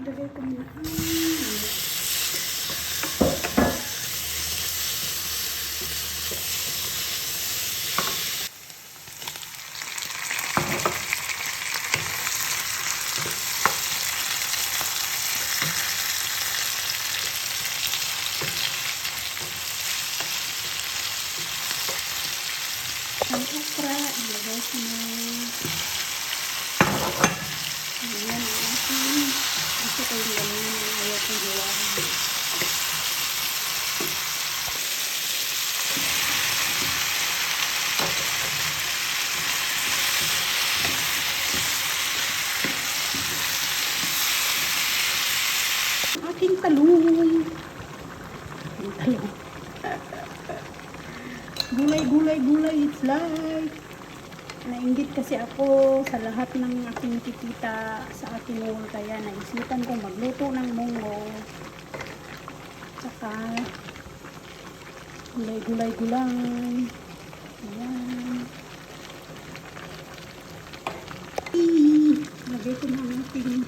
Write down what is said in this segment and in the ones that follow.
Ilagay ko muna. Ang okra, ilagay ko na. Ayan ang ating. Gusto ko yung ganyan. Ayaw kong gawain. Aking talong. Aking talong. Gulay, it's like. Nainggit kasi ako sa lahat ng aking kikita sa aking wall, kaya naisipan ko magluto ng munggo. Saka gulay. Ayan. Lagay ko ng ating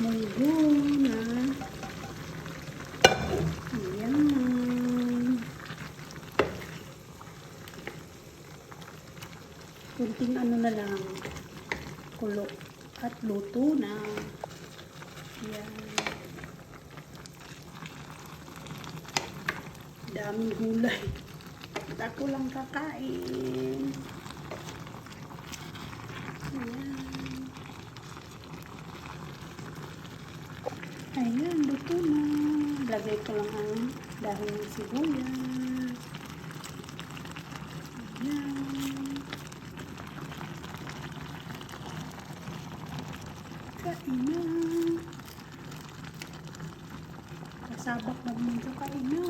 munggo na. Ayan. Kunting ano na lang, kulo at luto na. Yan. Daming gulay. At ako lang kakain. Ayan. Ayan, luto na. Lagay ko lang ang dahon ng sibuyas. Ayan. Kain na. Kasabak naman sa kain na.